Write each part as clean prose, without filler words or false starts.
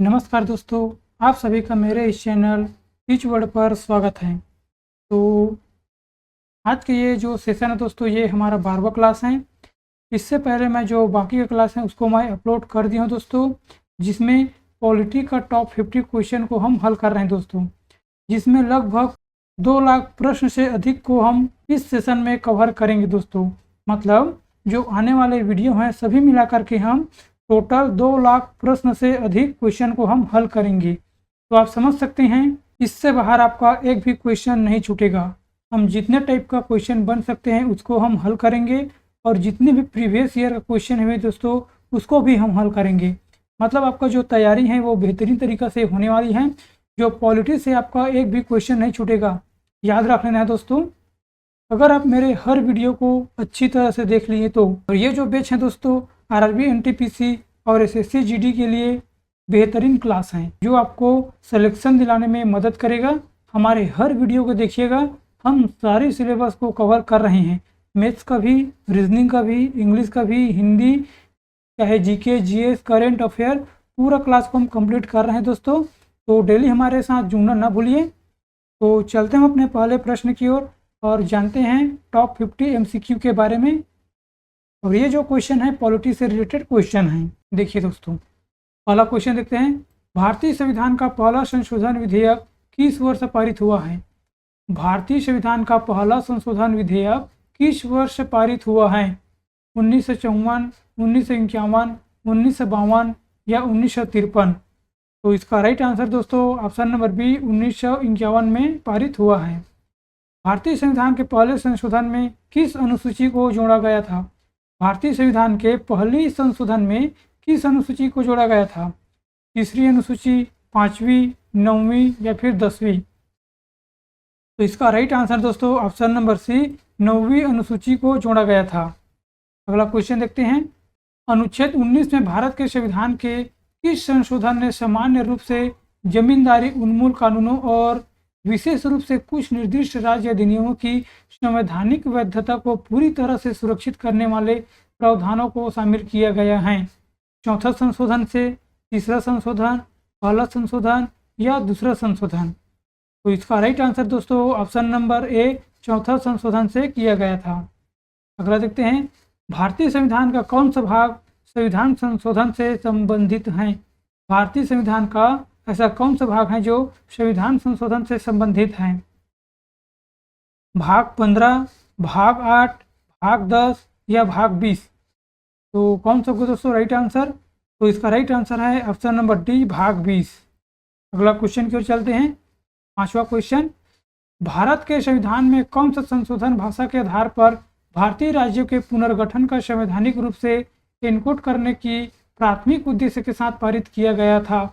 नमस्कार दोस्तों, आप सभी का मेरे इस चैनल टीच वर्ड पर स्वागत है। तो आज के ये जो सेशन है दोस्तों, ये हमारा 12वां क्लास है। इससे पहले मैं जो बाकी का क्लास है उसको मैं अपलोड कर दिया हूँ दोस्तों, जिसमें पॉलिटी का टॉप 50 क्वेश्चन को हम हल कर रहे हैं दोस्तों, जिसमें लगभग 2 लाख प्रश्न से अधिक को हम इस सेशन में कवर करेंगे दोस्तों। मतलब जो आने वाले वीडियो हैं सभी मिला करके हम टोटल 2 लाख प्रश्न से अधिक क्वेश्चन को हम हल करेंगे। तो आप समझ सकते हैं, इससे बाहर आपका एक भी क्वेश्चन नहीं छूटेगा। हम जितने टाइप का क्वेश्चन बन सकते हैं उसको हम हल करेंगे, और जितने भी प्रीवियस ईयर का क्वेश्चन है दोस्तों उसको भी हम हल करेंगे। मतलब आपका जो तैयारी है वो बेहतरीन तरीक़ा से होने वाली है। जो पॉलिटी से आपका एक भी क्वेश्चन नहीं छूटेगा, याद रख लेना है दोस्तों। अगर आप मेरे हर वीडियो को अच्छी तरह से देख लिए तो और ये जो बैच है दोस्तों आरआरबी एनटीपीसी और एसएससी जीडी के लिए बेहतरीन क्लास हैं, जो आपको सिलेक्शन दिलाने में मदद करेगा। हमारे हर वीडियो को देखिएगा, हम सारे सिलेबस को कवर कर रहे हैं। मैथ्स का भी, रीजनिंग का भी, इंग्लिश का भी, हिंदी चाहे जीके, जीएस, करेंट अफेयर, पूरा क्लास को हम कंप्लीट कर रहे हैं दोस्तों। तो डेली हमारे साथ जुड़ना ना भूलिए। तो चलते हैं अपने पहले प्रश्न की ओर और जानते हैं टॉप 50 एमसीक्यू के बारे में। और ये जो क्वेश्चन है पॉलिटी से रिलेटेड क्वेश्चन है। देखिए दोस्तों, पहला क्वेश्चन देखते हैं। भारतीय संविधान का पहला संशोधन विधेयक किस वर्ष पारित हुआ है? भारतीय संविधान का पहला संशोधन विधेयक किस वर्ष पारित हुआ है? 1954, 1951, 1952 या 1953? तो इसका राइट आंसर दोस्तों ऑप्शन नंबर बी 1951 में पारित हुआ है। भारतीय संविधान के पहले संशोधन में किस अनुसूची को जोड़ा गया था? भारतीय संविधान के पहले संशोधन में किस अनुसूची को जोड़ा गया था? तीसरी अनुसूची, 5वीं, 9वीं या फिर 10वीं? तो इसका राइट आंसर दोस्तों ऑप्शन नंबर सी 9वीं अनुसूची को जोड़ा गया था। अगला क्वेश्चन देखते हैं। अनुच्छेद 19 में भारत के संविधान के किस संशोधन ने सामान्य रूप से जमींदारी उन्मूलन कानूनों और विशेष रूप से कुछ निर्दिष्ट राज्य अधिनियमों की संवैधानिक वैधता को पूरी तरह से सुरक्षित करने वाले प्रावधानों को शामिल किया गया है? चौथा संशोधन से, तीसरा संशोधन, पहला संशोधन या दूसरा संशोधन? तो इसका राइट आंसर दोस्तों ऑप्शन नंबर ए चौथा संशोधन से किया गया था। अगला देखते हैं। भारतीय संविधान का कौन सा भाग संविधान संशोधन से संबंधित है? भारतीय संविधान का ऐसा कौन सा भाग है जो संविधान संशोधन से संबंधित है? भाग 15, भाग 8, भाग 10 या भाग 20? तो कौन सा दोस्तों राइट आंसर? तो इसका राइट आंसर है ऑप्शन नंबर डी भाग 20। अगला क्वेश्चन की ओर चलते हैं। पांचवा क्वेश्चन। भारत के संविधान में कौन सा संशोधन भाषा के आधार पर भारतीय राज्यों के पुनर्गठन का संवैधानिक रूप से इनकोड करने की प्राथमिक उद्देश्य के साथ पारित किया गया था?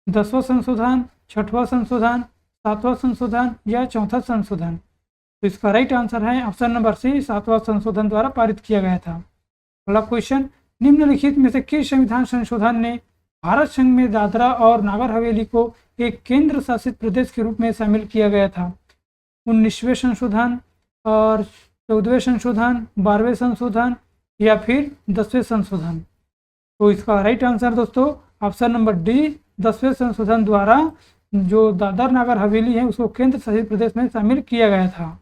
10वां संशोधन, 6वां संशोधन, 7वां संशोधन या चौथा संशोधन? तो इसका राइट आंसर है ऑप्शन नंबर सी 7वां संशोधन द्वारा पारित किया गया था। अगला क्वेश्चन। निम्नलिखित में से किस संविधान संशोधन ने भारत संघ में दादरा और नागर हवेली को एक केंद्र शासित प्रदेश के रूप में शामिल किया गया था? 19वें संशोधन और 14वें संशोधन, 12वें संशोधन या फिर 10वें संशोधन? तो इसका राइट आंसर दोस्तों ऑप्शन नंबर डी 10वें संशोधन द्वारा जो दादर नागर हवेली है उसको केंद्र शासित प्रदेश में शामिल किया गया था।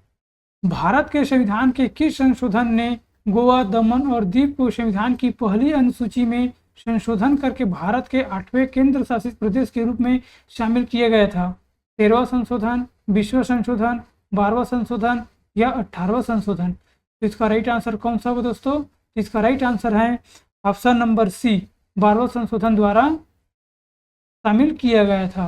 भारत के संविधान के किस संशोधन ने गोवा, दमन और दीव को संविधान की पहली अनुसूची में संशोधन करके भारत के 8वें केंद्र शासित प्रदेश के रूप में शामिल किया गया था? 13वां संशोधन, 20वां संशोधन, 12वां संशोधन या 18वां संशोधन? तो इसका राइट आंसर कौन सा होगा दोस्तों? इसका राइट आंसर है ऑप्शन नंबर सी 12वां संशोधन द्वारा शामिल किया गया था।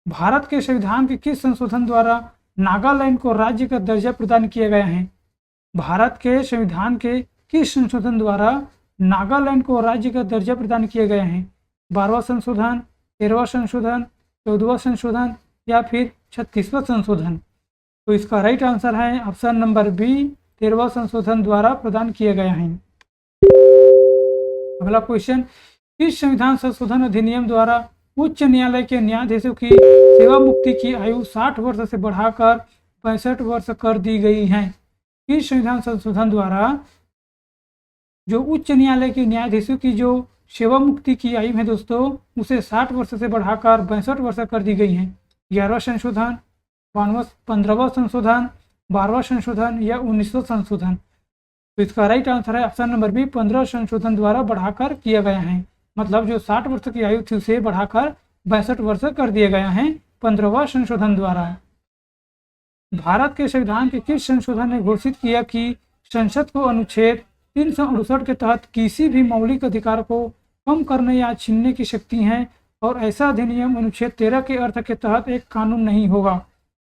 भारत के संविधान के किस संशोधन द्वारा नागालैंड को राज्य का दर्जा प्रदान किया गया है? भारत के संविधान के किस संशोधन द्वारा नागालैंड को राज्य का दर्जा प्रदान किया गया है? 12वां संशोधन, 13वां संशोधन, 14वां संशोधन या फिर 36वां संशोधन? तो इसका राइट आंसर है ऑप्शन नंबर बी 13वां संशोधन द्वारा प्रदान किया गया है। अगला क्वेश्चन। किस संविधान संशोधन अधिनियम द्वारा उच्च न्यायालय के न्यायाधीशों की सेवा मुक्ति की आयु 60 वर्ष से बढ़ाकर 65 वर्ष कर दी गई है? किस संविधान संशोधन द्वारा जो उच्च न्यायालय के न्यायाधीशों की जो सेवा मुक्ति की आयु है दोस्तों, उसे 60 वर्ष से बढ़ाकर 62 वर्ष कर दी गई है। 11वां संशोधन, 15वां संशोधन, 12वां संशोधन या 19वां संशोधन। तो इसका राइट आंसर है ऑप्शन नंबर बी, 15 संशोधन द्वारा बढ़ाकर किया गया है। मतलब जो 60 वर्ष की आयु थी उसे बढ़ाकर 62 वर्ष कर दिया गया है 15वां संशोधन द्वारा। भारत के संविधान के किस संशोधन ने घोषित किया कि संसद को अनुच्छेद 368 के तहत किसी भी मौलिक अधिकार को कम करने या छीनने की शक्ति है और ऐसा अधिनियम अनुच्छेद 13 के अर्थ के तहत एक कानून नहीं होगा?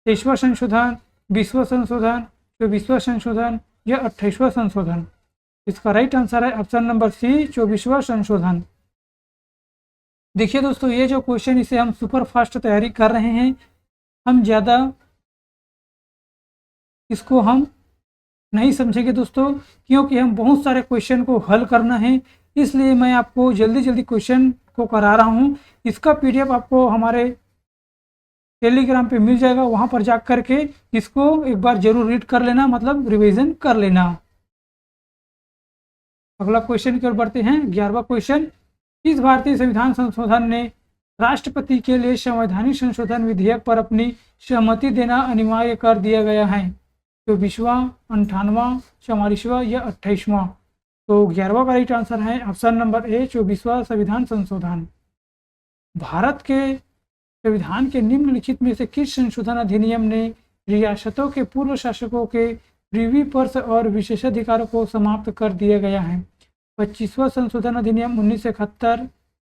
23वां संशोधन, 20वां संशोधन, 24वां संशोधन या 28वां संशोधन। इसका राइट आंसर है ऑप्शन नंबर सी, 24वां संशोधन। देखिए दोस्तों, ये जो क्वेश्चन इसे हम सुपर फास्ट तैयारी कर रहे हैं, हम ज़्यादा इसको हम नहीं समझेंगे दोस्तों, क्योंकि हम बहुत सारे क्वेश्चन को हल करना है, इसलिए मैं आपको जल्दी जल्दी क्वेश्चन को करा रहा हूँ। इसका पीडीएफ आपको हमारे टेलीग्राम पे मिल जाएगा, वहाँ पर जा कर के इसको एक बार जरूर रीड कर लेना, मतलब रिवीजन कर लेना। अगला क्वेश्चन की ओर बढ़ते हैं। 11वां क्वेश्चन, इस भारतीय संविधान संशोधन ने राष्ट्रपति के लिए संवैधानिक संशोधन विधेयक पर अपनी सहमति देना अनिवार्य कर दिया गया है? 24वां, 58वां, 44वां या 28वां। तो 11वां का राइट आंसर है ऑप्शन नंबर ए, 24वां संविधान संशोधन। भारत के संविधान के निम्नलिखित में से किस संशोधन अधिनियम ने रियासतों के पूर्व शासकों के प्रीवी पर्स और विशेषाधिकारों को समाप्त कर दिया गया है? 25वां संशोधन अधिनियम 1971,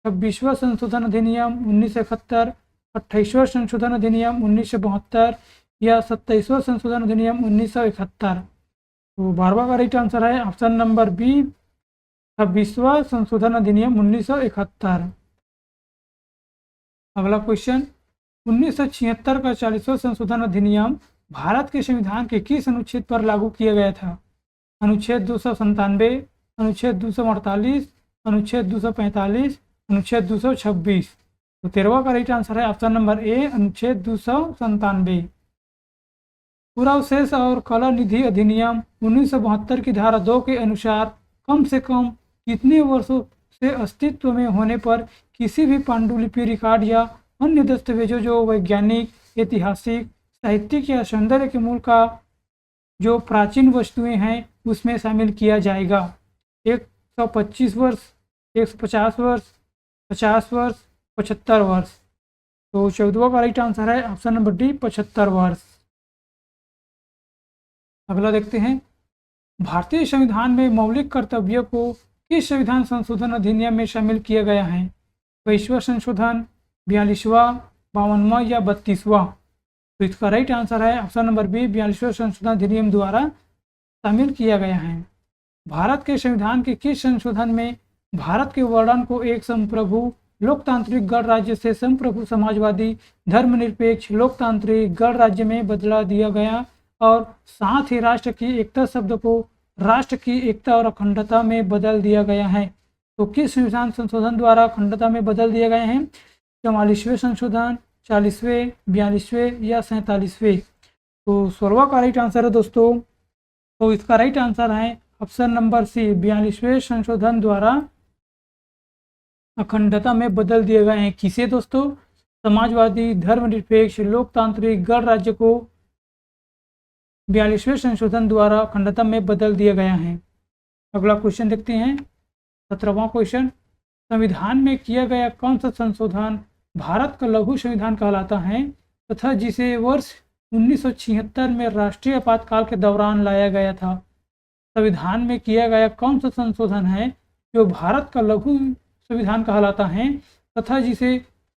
26वां संशोधन अधिनियम 1971, 28वां संशोधन अधिनियम 1972 या 27वां संशोधन अधिनियम 1971। तो 12वां का राइट आंसर है ऑप्शन नंबर बी, 26वां संशोधन अधिनियम 1971। अगला क्वेश्चन, 1976 का 40वां संशोधन अधिनियम भारत के संविधान के किस अनुच्छेद पर लागू किया गया था? अनुच्छेद 297, अनुच्छेद 248, अनुच्छेद 245, अनुच्छेद 226। तो 13वां का राइट आंसर है ऑप्शन नंबर ए, अनुच्छेद 297। पुरावशेष और कला निधि अधिनियम 1972 की धारा 2 के अनुसार कम से कम कितने वर्षों से अस्तित्व में होने पर किसी भी पांडुलिपि, रिकॉर्ड या अन्य दस्तावेजों जो वैज्ञानिक, ऐतिहासिक, साहित्यिक या सौंदर्य के मूल का जो प्राचीन वस्तुएं हैं उसमें शामिल किया जाएगा? 125 वर्ष, 150 वर्ष, 50 वर्ष, 75 वर्ष। तो 14वां का राइट आंसर है ऑप्शन नंबर डी, 75 वर्ष। अगला देखते हैं, भारतीय संविधान में मौलिक कर्तव्यों को किस संविधान संशोधन अधिनियम में शामिल किया गया है? 22वां संशोधन, 42वां, 52वां या 32वां। तो इसका राइट आंसर है ऑप्शन नंबर बी, 42वां संशोधन अधिनियम द्वारा शामिल किया गया है। भारत के संविधान के किस संशोधन में भारत के वर्णन को एक संप्रभु लोकतांत्रिक गणराज्य से संप्रभु समाजवादी धर्मनिरपेक्ष लोकतांत्रिक गणराज्य में बदला दिया गया और साथ ही राष्ट्र की एकता शब्द को राष्ट्र की एकता और अखंडता में बदल दिया गया है? तो किस संविधान संशोधन द्वारा अखंडता में बदल दिए गए हैं? 44वें संशोधन, 40वें, 42वें या 47वें। तो 16वां का राइट आंसर है दोस्तों। तो इसका राइट आंसर है ऑप्शन नंबर सी, 42वें संशोधन द्वारा अखंडता में बदल दिए गए हैं। किसे दोस्तों? समाजवादी धर्मनिरपेक्ष लोकतांत्रिक गणराज्य को 42वें संशोधन द्वारा अखंडता में बदल दिया गया है। अगला क्वेश्चन देखते हैं, 17वां क्वेश्चन, संविधान में किया गया कौन सा संशोधन भारत का लघु संविधान कहलाता है तथा जिसे वर्ष 1976 में राष्ट्रीय आपातकाल के दौरान लाया गया था? संविधान में किया गया कौन सा संशोधन है जो भारत का लघु संविधान कहलाता है तथा जिसे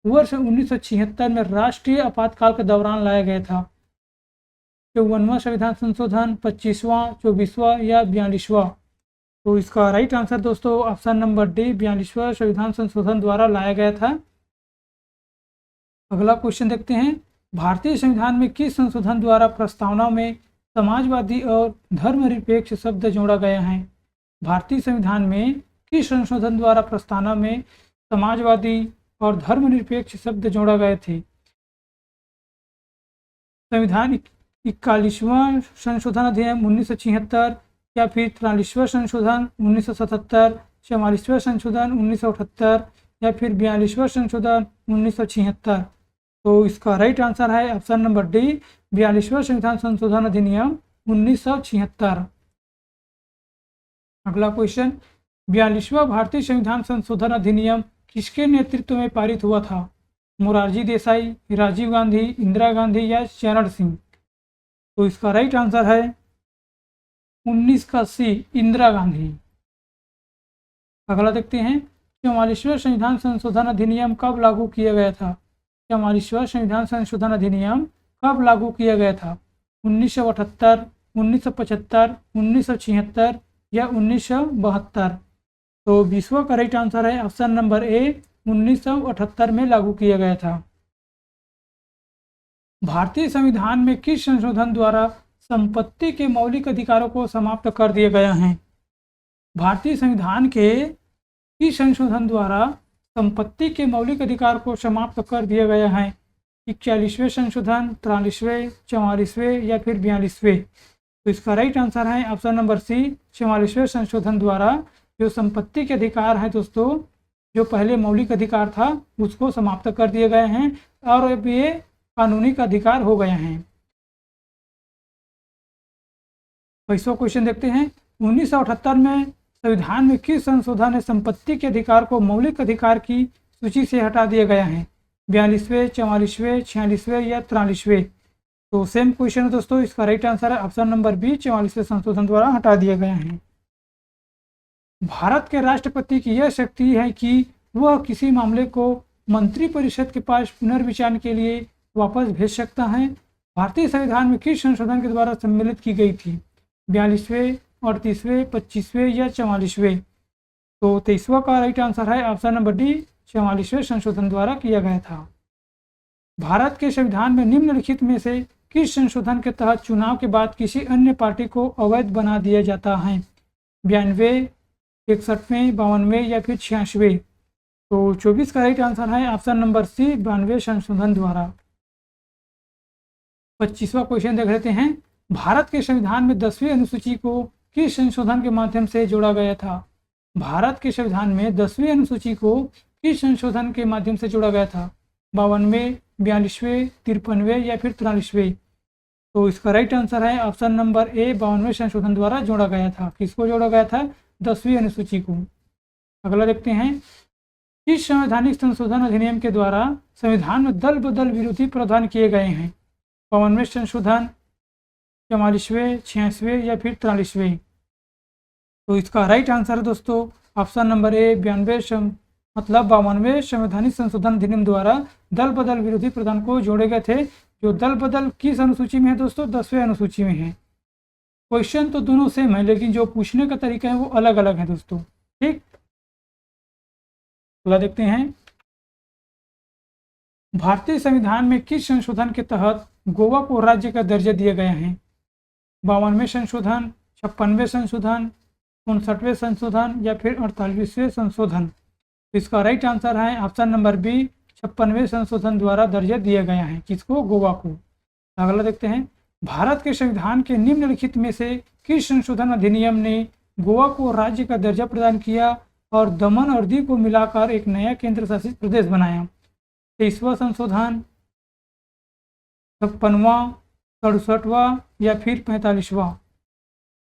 वर्ष 1976 में राष्ट्रीय आपातकाल के दौरान लाया गया था? 54वां संविधान संशोधन, 25वां, 24वां या 42वां। तो इसका राइट आंसर दोस्तों ऑप्शन नंबर डी, 42वां संविधान संशोधन द्वारा लाया गया था। अगला क्वेश्चन देखते हैं, भारतीय संविधान में किस संशोधन द्वारा प्रस्तावना में समाजवादी और धर्मनिरपेक्ष शब्द जोड़ा गया है? भारतीय संविधान में किस संशोधन द्वारा प्रस्तावना में समाजवादी और धर्मनिरपेक्ष शब्द जोड़ा गए थे? संविधान 41वां संशोधन अधिनियम 1976, या फिर 43वां संशोधन 1977, 44वां संशोधन 1978 या फिर 42वां संशोधन 1976। तो इसका राइट आंसर है ऑप्शन नंबर डी, 42वां संविधान संशोधन अधिनियम 1976। अगला क्वेश्चन, 42वां भारतीय संविधान संशोधन अधिनियम किसके नेतृत्व में पारित हुआ था? मोरारजी देसाई, राजीव गांधी, इंदिरा गांधी या चरण सिंह? तो इसका राइट आंसर है 19 का सी, इंदिरा गांधी। अगला देखते हैं, 44वां संविधान संशोधन अधिनियम कब लागू किया गया था? 44वां संविधान संशोधन अधिनियम कब लागू किया गया था? 1978, 1975, 1976 या 1972? तो 20वां का राइट आंसर है ऑप्शन नंबर ए, 1978 में लागू किया गया था। भारतीय संविधान में किस संशोधन द्वारा संपत्ति के मौलिक अधिकारों को समाप्त कर दिया गया है? भारतीय संविधान के किस संशोधन द्वारा संपत्ति के मौलिक अधिकार को समाप्त कर दिया गया है? 41वें संशोधन, 43वें, 44वें या फिर 42वें? तो इसका राइट आंसर है ऑप्शन नंबर सी, 44वें संशोधन द्वारा जो संपत्ति के अधिकार हैं दोस्तों, जो पहले मौलिक अधिकार था उसको समाप्त कर दिए गए हैं और अब ये कानूनी का अधिकार हो गए हैं। 22वां क्वेश्चन देखते हैं, 1978 में संविधान में किस संशोधन ने संपत्ति के अधिकार को मौलिक अधिकार की सूची से हटा दिया गया है? 42वें, 44वें, 46वें या 43वें? तो सेम क्वेश्चन है दोस्तों, इसका राइट आंसर है ऑप्शन नंबर बी, 44वें संशोधन द्वारा हटा दिए गए हैं। भारत के राष्ट्रपति की यह शक्ति है कि वह किसी मामले को मंत्रिपरिषद के पास पुनर्विचार के लिए वापस भेज सकता है। भारतीय संविधान में किस संशोधन के द्वारा सम्मिलित की गई थी? 42वें, 38वें, 25वें या 44वें? तो 23वां का राइट आंसर है ऑप्शन नंबर डी, 44वें संशोधन द्वारा किया गया था। भारत के संविधान में निम्नलिखित में से किस संशोधन के तहत चुनाव के बाद किसी अन्य पार्टी को अवैध बना दिया जाता है? 92वें, 61वें, 52वें या फिर 86वें? तो 24 का राइट आंसर है ऑप्शन नंबर सी, 92वें संशोधन द्वारा। 25वां क्वेश्चन देख लेते हैं, भारत के संविधान में 10वीं अनुसूची को किस संशोधन के माध्यम से जोड़ा गया था? भारत के संविधान में 10वीं अनुसूची को किस संशोधन के माध्यम से जोड़ा गया था? 52वें, 42वें, 53वें या फिर 43वें? तो इसका राइट आंसर है ऑप्शन नंबर ए, 52वें संशोधन द्वारा जोड़ा गया था। किसको जोड़ा गया था? 10वीं अनुसूची को। अगला देखते हैं, किस संवैधानिक संशोधन अधिनियम के द्वारा संविधान में दल बदल विरोधी प्रावधान किए गए हैं? 52वें संशोधन, 44वें, 86वें या फिर 43वें? तो इसका राइट आंसर है दोस्तों ऑप्शन नंबर ए, 52वें संवैधानिक संशोधन अधिनियम द्वारा दल बदल विरोधी प्रावधान को जोड़े गए थे। जो दल बदल किस अनुसूची में है दोस्तों? 10वें अनुसूची में है। क्वेश्चन तो दोनों सेम है लेकिन जो पूछने का तरीका है वो अलग अलग है दोस्तों, ठीक। अगला देखते हैं, भारतीय संविधान में किस संशोधन के तहत गोवा को राज्य का दर्जा दिया गया है? 52वें संशोधन, 56वें संशोधन, 59वें संशोधन या फिर 48वें संशोधन? इसका राइट आंसर है ऑप्शन नंबर बी, 56वें संशोधन द्वारा दर्जा दिया गया है। किसको? गोवा को। अगला देखते हैं, भारत के संविधान के निम्नलिखित में से किस संशोधन अधिनियम ने गोवा को राज्य का दर्जा प्रदान किया और दमन और दीव को मिलाकर एक नया केंद्र शासित प्रदेश बनाया? 23वां संशोधन, 56वां, 67वां या फिर 45वां?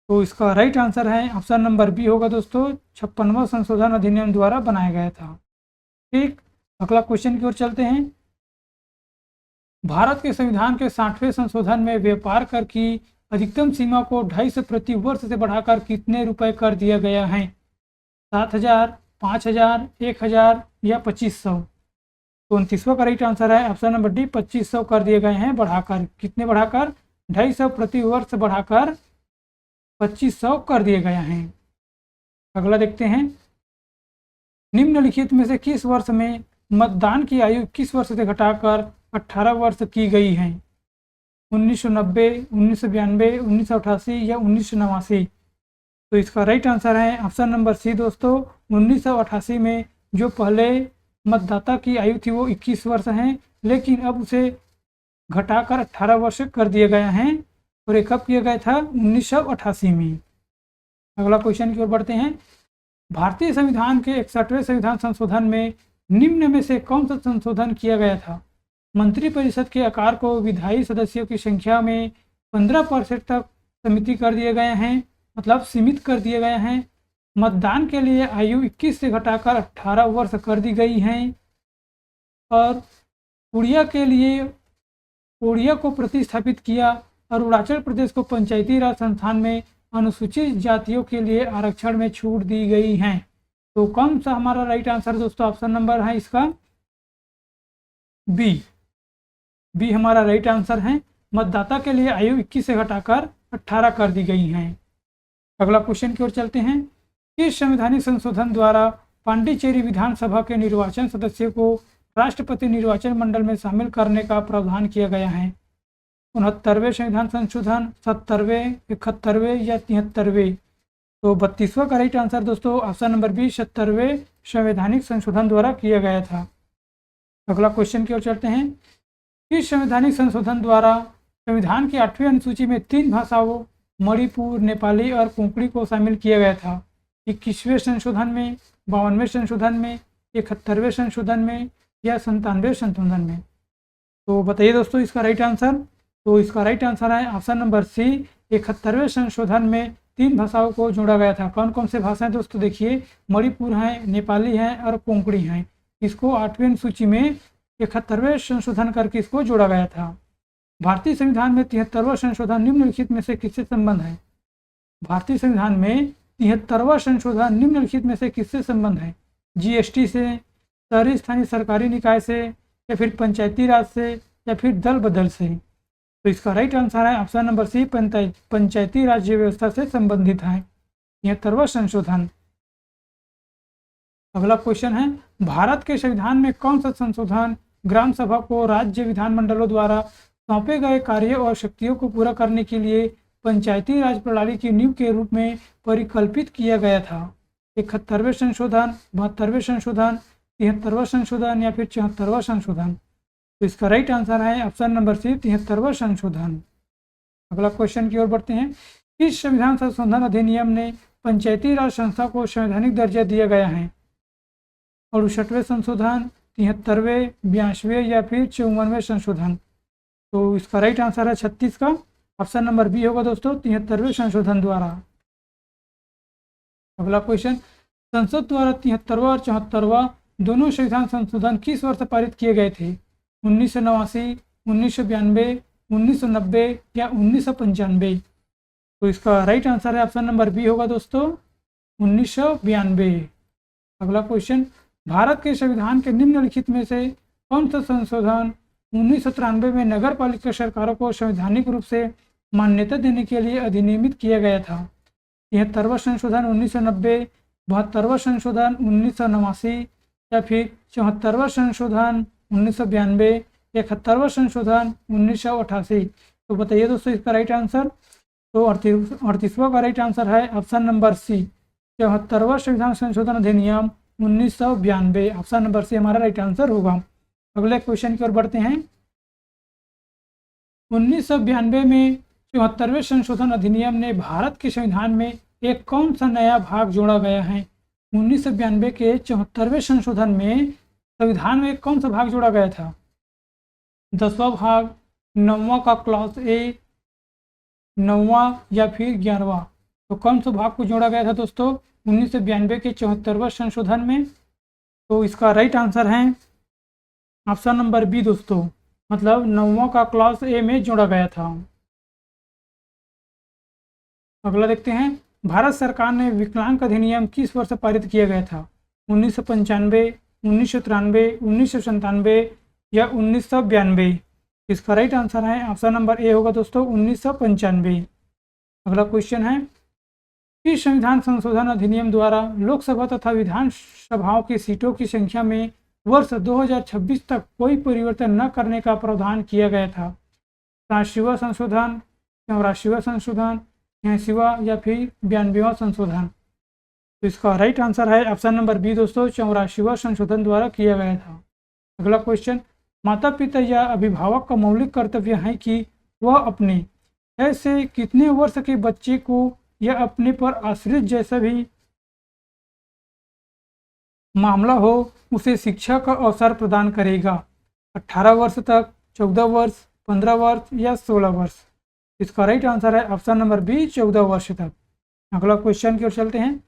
तो इसका राइट आंसर है ऑप्शन नंबर बी होगा दोस्तों, 56वां संशोधन अधिनियम द्वारा बनाया गया था, ठीक। अगला क्वेश्चन की ओर चलते हैं, भारत के संविधान के 60वें संशोधन में व्यापार कर की अधिकतम सीमा को 250 प्रति वर्ष से बढ़ाकर कितने रुपए कर दिया गया है? 7,000, 5,000, 1,000 या 2,500? तो 29वां का राइट आंसर है ऑप्शन नंबर डी, 2,500 कर दिए गए हैं बढ़ाकर। कितने बढ़ाकर? 250 प्रति वर्ष बढ़ाकर 2,500 कर दिए गए हैं। अगला देखते हैं, निम्नलिखित में से किस वर्ष में मतदान की आयु किस वर्ष से घटाकर 18 वर्ष की गई है? 1990, 1992, 1988 या 1989? तो इसका राइट आंसर है ऑप्शन नंबर सी दोस्तों, 1988 में जो पहले मतदाता की आयु थी वो 21 वर्ष है, लेकिन अब उसे घटाकर 18 वर्ष कर दिया गया है और ये कब किया गया था? 1988 में। अगला क्वेश्चन की ओर बढ़ते हैं। भारतीय संविधान के 61वें संविधान संशोधन में निम्न में से कौन सा संशोधन किया गया था? मंत्रिपरिषद के आकार को विधायी सदस्यों की संख्या में 15% तक सीमित कर दिए गए हैं, मतलब सीमित कर दिए गए हैं। मतदान के लिए आयु 21 से घटाकर 18 वर्ष कर दी गई है। और उड़िया को प्रतिस्थापित किया। और अरुणाचल प्रदेश को पंचायती राज संस्थान में अनुसूचित जातियों के लिए आरक्षण में छूट दी गई है। तो कौन सा हमारा राइट आंसर दोस्तों? ऑप्शन नंबर है इसका बी हमारा राइट आंसर है। मतदाता के लिए आयु 21 से घटाकर 18 कर दी गई है। अगला क्वेश्चन की ओर चलते हैं। किस संवैधानिक संशोधन द्वारा पांडिचेरी विधानसभा के निर्वाचन सदस्यों को राष्ट्रपति निर्वाचन मंडल में शामिल करने का प्रावधान किया गया है? 69वें संविधान संशोधन, 70वें, 71वें या 73वें? तो 32वां का राइट आंसर दोस्तों ऑप्शन नंबर बी 70वें संवैधानिक संशोधन द्वारा किया गया था। अगला क्वेश्चन की ओर चलते हैं। किस संवैधानिक संशोधन द्वारा संविधान की 8वीं अनुसूची में 3 भाषाओं मणिपुर, नेपाली और कोंकणी को शामिल किया गया था? 21वें संशोधन में, 52वें संशोधन में, 71वें संशोधन में या 97वें संशोधन में? तो बताइए दोस्तों इसका राइट आंसर। तो इसका राइट आंसर है ऑप्शन नंबर सी 71वें संशोधन में 3 भाषाओं को जोड़ा गया था। कौन कौन से भाषाएं दोस्तों? देखिए, मणिपुर हैं, नेपाली हैं और कोंकणी हैं। इसको 8वीं अनुसूची में 71वें संशोधन करके इसको जोड़ा गया था। भारतीय संविधान में 73वां संशोधन निम्नलिखित में से किससे संबंध है? भारतीय संविधान में 73वां संशोधन निम्नलिखित में से किससे संबंध है? जीएसटी से, शहरी स्थानीय सरकारी निकाय से, या फिर पंचायती राज से, या फिर दल बदल से? तो इसका राइट आंसर है ऑप्शन नंबर सी पंचायती राज्य व्यवस्था से संबंधित है 73वां संशोधन। अगला क्वेश्चन है। भारत के संविधान में कौन सा संशोधन ग्राम सभा को राज्य विधानमंडलों द्वारा सौंपे गए कार्यों और शक्तियों को पूरा करने के लिए पंचायती राज प्रणाली की नींव के रूप में परिकल्पित किया गया था? 71वें संशोधन, 72वें संशोधन, 73वां संशोधन या फिर 74वां संशोधन? तो इसका राइट आंसर है ऑप्शन नंबर सी 73वां संशोधन। अगला क्वेश्चन की ओर बढ़ते हैं। किस संविधान संशोधन अधिनियम ने पंचायती राज संस्था को संवैधानिक दर्जा दिया गया है? 68वें संशोधन, 73वें, 82वें या फिर 54वें संशोधन? तो इसका राइट आंसर है 36 का ऑप्शन नंबर बी होगा दोस्तों 73वें संशोधन द्वारा। अगला क्वेश्चन। संसद द्वारा 73वां और 74वां दोनों संविधान संशोधन किस वर्ष पारित किए गए थे? 1989, 1992, 1990 या 1995? तो इसका राइट आंसर है ऑप्शन नंबर बी होगा दोस्तों 1992। अगला क्वेश्चन। भारत के संविधान के निम्नलिखित में से कौन सा संशोधन 1993 में नगर पालिका सरकारों को संवैधानिक रूप से मान्यता देने के लिए अधिनियमित किया गया था? 73वां संशोधन 1990, 72वां संशोधन 1989 या फिर 74वां संशोधन 1992, 71वां संशोधन 1988? तो बताइए दोस्तों इसका राइट आंसर। तो 38वां का राइट आंसर है ऑप्शन नंबर सी 74वां संविधान संशोधन अधिनियम 1992। ऑप्शन नंबर सी हमारा राइट आंसर होगा। अगले क्वेश्चन की ओर बढ़ते हैं। 1992 में 74वें संशोधन अधिनियम ने भारत के संविधान में एक कौन सा नया भाग जोड़ा गया है? 1992 के 74वें संशोधन में संविधान में कौन सा भाग जोड़ा गया था? 10वां भाग, 9वां का क्लॉज ए, 9वां या फिर 11वां? तो कौन सा भाग को जोड़ा गया था दोस्तों 1992 के 74वें संशोधन में? तो इसका राइट आंसर है ऑप्शन नंबर बी दोस्तों, मतलब 9वां का क्लॉज ए में जोड़ा गया था। अगला देखते हैं। भारत सरकार ने विकलांग अधिनियम किस वर्ष पारित किया गया था? 1995, 1993, 1997 या 1992? इसका राइट आंसर है ऑप्शन नंबर ए होगा दोस्तों 1995। अगला क्वेश्चन है। किस संविधान संशोधन अधिनियम द्वारा लोकसभा तथा विधानसभाओं की सीटों की संख्या में वर्ष 2026 तक कोई परिवर्तन न करने का प्रावधान किया गया था? 60वां संशोधन, 84वां संशोधन, 80वां या फिर 92वां संशोधन? तो इसका राइट आंसर है ऑप्शन नंबर बी दोस्तों 84वां संशोधन द्वारा किया गया था। अगला क्वेश्चन। माता पिता या अभिभावक का मौलिक कर्तव्य है कि वह अपने ऐसे कितने वर्ष के बच्चे को या अपने पर आश्रित जैसा भी मामला हो उसे शिक्षा का अवसर प्रदान करेगा। 18 वर्ष तक, 14 वर्ष, 15 वर्ष या 16 वर्ष। इसका राइट आंसर है ऑप्शन नंबर बी, 14 वर्ष तक। अगला क्वेश्चन की ओर चलते हैं।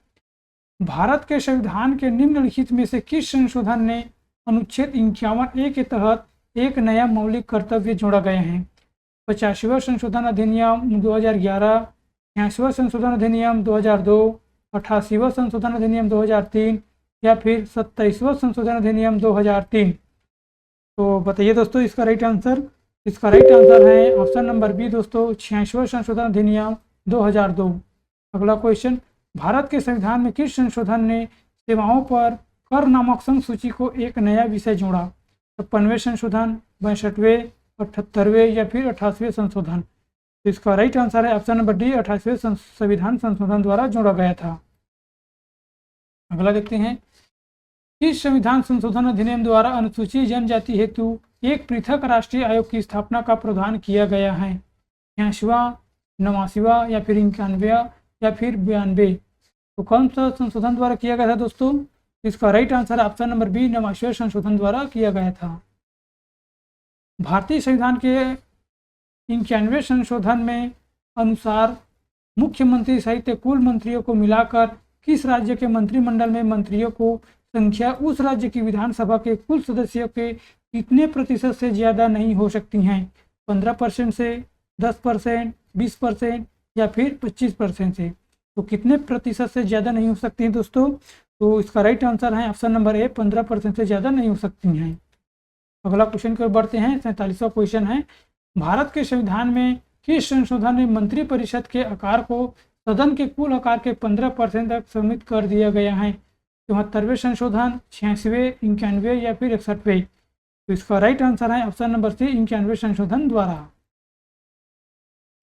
भारत के संविधान के निम्नलिखित में से किस संशोधन ने अनुच्छेद 51A के तहत एक नया मौलिक कर्तव्य जोड़ा गया है? 50वां संशोधन अधिनियम 2011, 86वां संशोधन अधिनियम 2002, 88वां संशोधन अधिनियम 2003 या फिर 27वां संशोधन अधिनियम 2003। तो बताइए दोस्तों इसका राइट आंसर। इसका राइट आंसर है ऑप्शन नंबर बी दोस्तों, 86वां संशोधन अधिनियम 2002। अगला क्वेश्चन, भारत के संविधान में किस संशोधन ने सेवाओं पर कर नामक संसूची को एक नया विषय जोड़ा? 56वें संशोधन, 62वें, 78वें या फिर 88वें संशोधन। तो इसका राइट आंसर है ऑप्शन नंबर डी, 88वें संविधान संशोधन द्वारा जोड़ा गया था। अगला देखते हैं, किस संविधान संशोधन अधिनियम द्वारा अनुसूचित जनजाति हेतु एक पृथक राष्ट्रीय आयोग की स्थापना का प्रावधान किया गया है? 86वां, 89वां या फिर 91वां या फिर 92। तो कौन सा संशोधन द्वारा किया गया था दोस्तों? इसका right answer option number B, 89वें संशोधन द्वारा किया गया था। भारतीय संविधान के 91वें संशोधन में अनुसार मुख्यमंत्री सहित कुल मंत्रियों को मिलाकर किस राज्य के मंत्रिमंडल में मंत्रियों को संख्या उस राज्य की विधानसभा के कुल सदस्यों के कितने प्रतिशत से ज़्यादा नहीं हो सकती हैं? 15% से, 10%, 20% या फिर 25% से। तो कितने प्रतिशत से ज़्यादा नहीं हो सकती हैं दोस्तों? तो इसका राइट आंसर है ऑप्शन नंबर ए, 15% से ज़्यादा नहीं हो सकती हैं। अगला क्वेश्चन की ओर बढ़ते हैं। 47वां क्वेश्चन है, भारत के संविधान में किस संशोधन ने मंत्रिपरिषद के आकार को सदन के कुल आकार के 15% तक सीमित कर दिया गया है? 74वें संशोधन, 86वें, 91वें या फिर 61वें। तो इसका राइट आंसर है ऑप्शन नंबर सी, 91वें संशोधन द्वारा।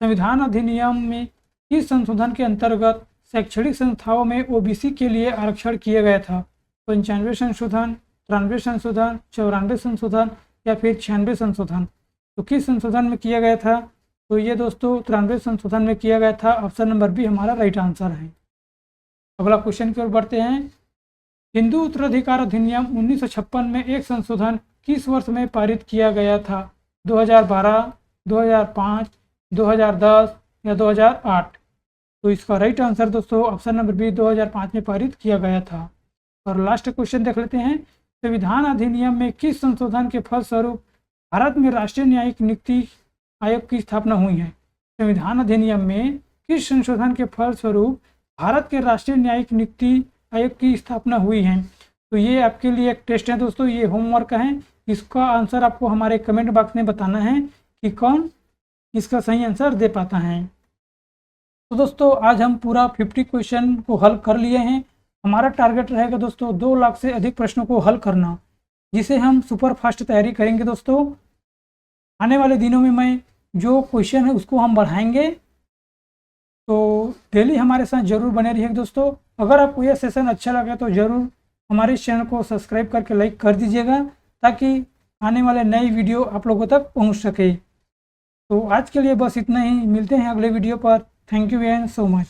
संविधान अधिनियम में किस संशोधन के अंतर्गत शैक्षणिक संस्थाओं में ओबीसी के लिए आरक्षण किया गया था? 95वें संशोधन, 93वें संशोधन, 94वें संशोधन या फिर 96वें संशोधन। तो किस संशोधन में किया गया था? तो ये दोस्तों 93वें संशोधन में किया गया था। ऑप्शन नंबर बी हमारा राइट आंसर है। अगला क्वेश्चन की ओर बढ़ते हैं। हिंदू उत्तराधिकार अधिनियम 1956 में एक संशोधन किस वर्ष में पारित किया गया था? 2012, 2005, 2010 या 2008। तो इसका राइट आंसर दोस्तों ऑप्शन नंबर बी, 2005 में पारित किया गया था। और लास्ट क्वेश्चन देख लेते हैं। संविधान अधिनियम में किस संशोधन के फलस्वरूप भारत में राष्ट्रीय न्यायिक नियुक्ति आयोग की स्थापना हुई है? संविधान अधिनियम में किस संशोधन के फलस्वरूप भारत के राष्ट्रीय न्यायिक नियुक्ति आयोग की स्थापना हुई है? तो ये आपके लिए एक टेस्ट है दोस्तों, ये होमवर्क है। इसका आंसर आपको हमारे कमेंट बॉक्स में बताना है कि कौन इसका सही आंसर दे पाता है। तो दोस्तों आज हम पूरा 50 क्वेश्चन को हल कर लिए हैं। हमारा टारगेट रहेगा दोस्तों 2 लाख से अधिक प्रश्नों को हल करना, जिसे हम सुपर फास्ट तैयारी करेंगे दोस्तों। आने वाले दिनों में मैं जो क्वेश्चन है उसको हम बढ़ाएंगे, तो डेली हमारे साथ जरूर बने रहिए दोस्तों। अगर आपको यह सेशन अच्छा लगा तो ज़रूर हमारे इस चैनल को सब्सक्राइब करके लाइक कर दीजिएगा, ताकि आने वाले नई वीडियो आप लोगों तक पहुंच सके। तो आज के लिए बस इतना ही, मिलते हैं अगले वीडियो पर। Thank you very so much.